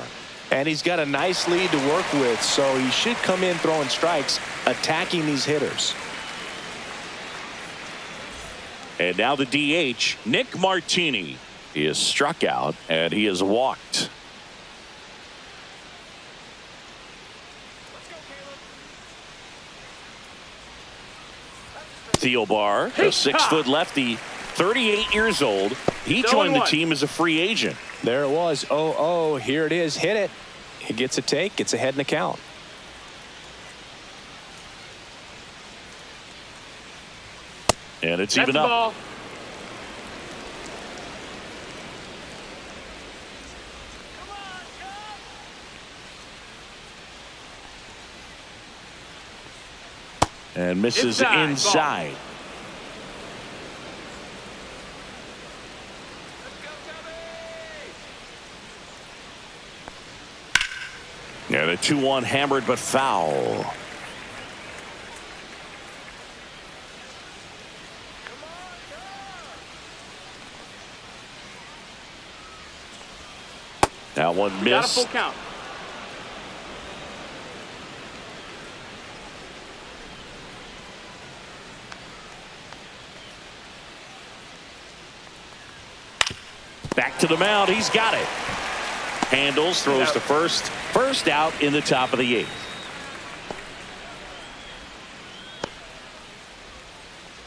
And he's got a nice lead to work with, so he should come in throwing strikes, attacking these hitters. And now the DH, Nick Martini. He is struck out, and he is walked. Thielbar, a 6-foot lefty, 38 years old. He joined the team as a free agent. There it was. 0-0. Here it is. Hit it. He gets a take. Gets ahead in the count. And it's even up. Ball. And misses inside. And a 2-1 hammered but foul. That one Got a missed. full count. Back to the mound. He's got it. Handles, throws to first. First out in the top of the 8th.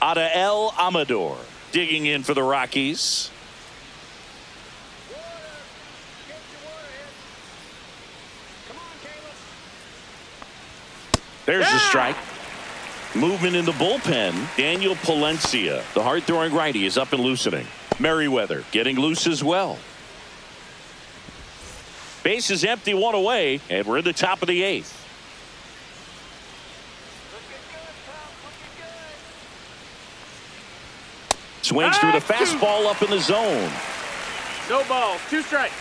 Adael Amador digging in for the Rockies. There's the strike. Movement in the bullpen. Daniel Palencia, the hard-throwing righty, is up and loosening. Merriweather getting loose as well. Base is empty, 1 away, and we're in the top of the 8th. Swings through the fastball up in the zone. No balls. 2 strikes.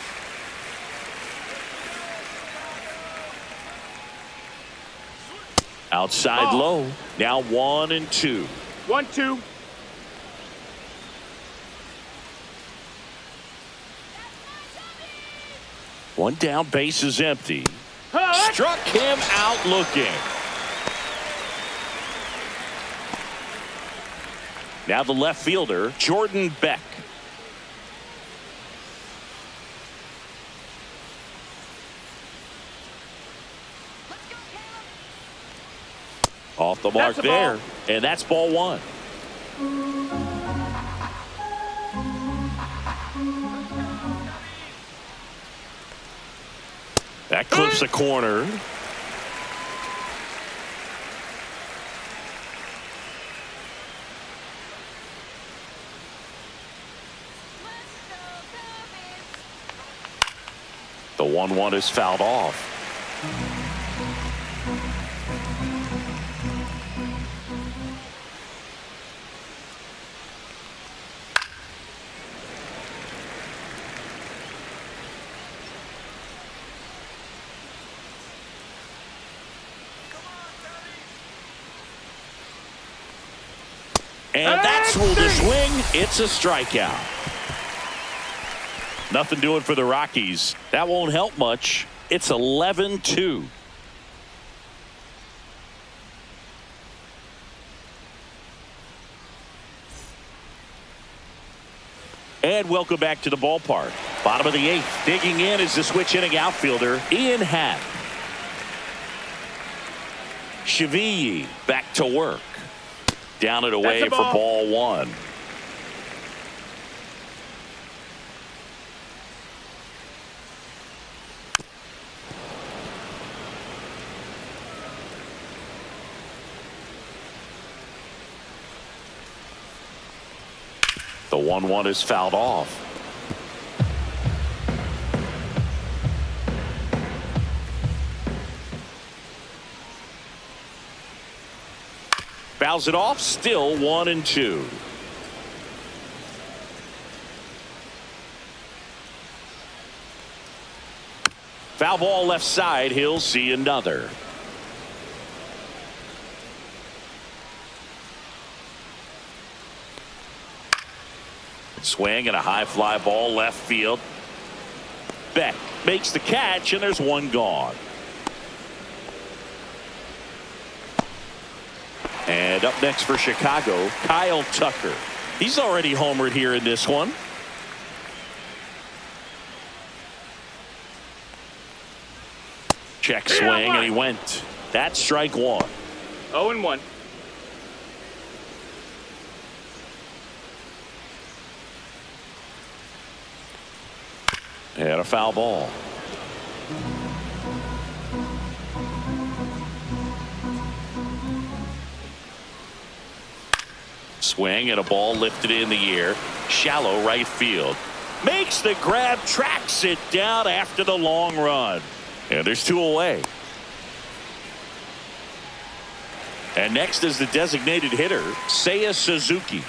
Outside low. Now 1-2. 1-2. One down, base is empty. Struck him out looking. Now the left fielder, Jordan Beck. Off the mark there, and that's ball 1. That clips the corner. The 1-1 is fouled off. And that's ruled a swing. It's a strikeout. Nothing doing for the Rockies. That won't help much. It's 11-2. And welcome back to the ballpark. Bottom of the 8th. Digging in is the switch hitting outfielder, Ian Happ. Shaviyi back to work. Down and away for ball 1. The 1-1 is fouled off. Fouls it off, still 1-2. Foul ball left side, he'll see another. Swing and a high fly ball left field. Beck makes the catch, and there's one gone. And up next for Chicago, Kyle Tucker. He's already homered here in this one. Check swing, and he went. That's strike 1. 0-1. And a foul ball. Swing and a ball lifted in the air. Shallow right field. Makes the grab, tracks it down after the long run. And there's 2 away. And next is the designated hitter, Seiya Suzuki.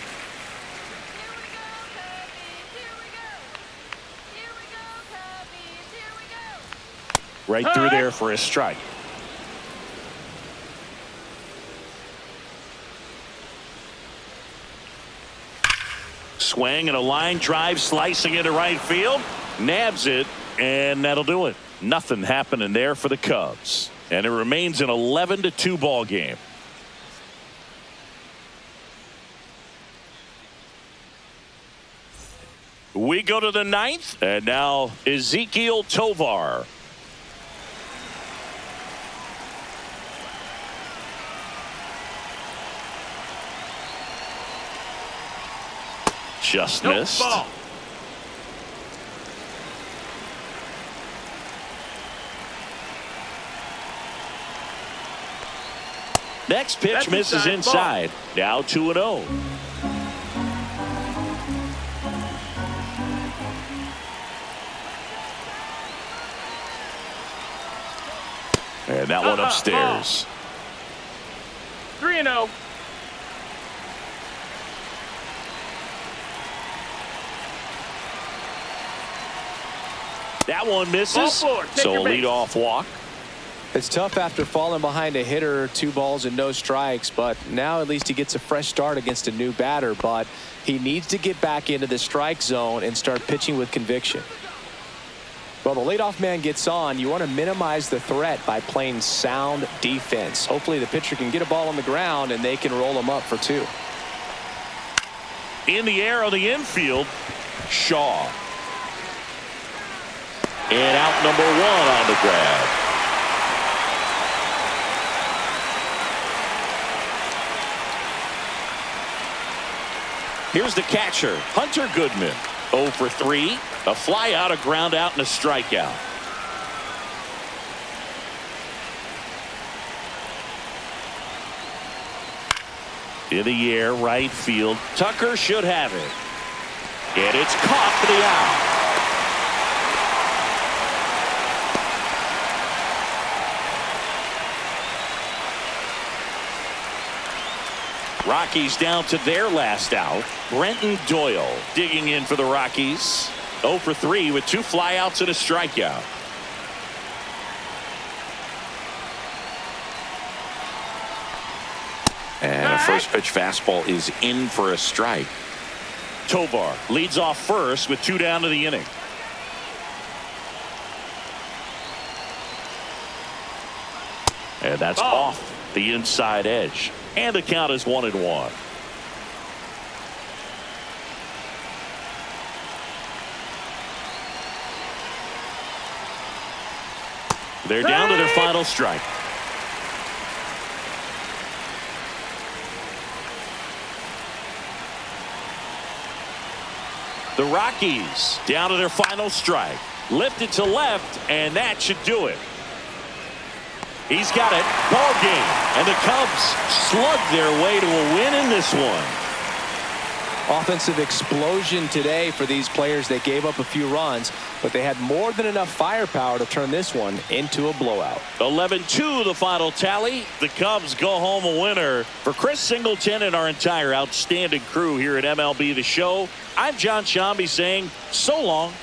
Right through there for a strike. Swing and a line drive slicing into right field. Nabs it, and that'll do it. Nothing happening there for the Cubs. And it remains an 11-2 ball game. We go to the 9th, and now Ezequiel Tovar. Just missed. Ball. Next pitch That's misses inside. Now 2-0. And that one upstairs. 3-0. That one misses. Ball four. Take So your a base. leadoff walk. It's tough after falling behind a hitter, 2 balls and no strikes, but now at least he gets a fresh start against a new batter. But he needs to get back into the strike zone and start pitching with conviction. Well, the leadoff man gets on. You want to minimize the threat by playing sound defense. Hopefully the pitcher can get a ball on the ground and they can roll him up for 2. In the air on the infield, Shaw. And out number 1 on the grab. Here's the catcher, Hunter Goodman. 0 for 3. A fly out, a ground out, and a strikeout. In the air, right field. Tucker should have it. And it's caught for the out. Rockies down to their last out. Brenton Doyle digging in for the Rockies. 0 for 3 with 2 flyouts and a strikeout. And a first pitch fastball is in for a strike. Tovar leads off first with 2 down to the inning. And that's off the inside edge. And the count is 1-1. They're down to their final strike. The Rockies down to their final strike. Lifted to left, and that should do it. He's got it. Ball game. And the Cubs slug their way to a win in this one. Offensive explosion today for these players. They gave up a few runs, but they had more than enough firepower to turn this one into a blowout. 11-2 the final tally. The Cubs go home a winner. For Chris Singleton and our entire outstanding crew here at MLB The Show, I'm John Shambi saying so long.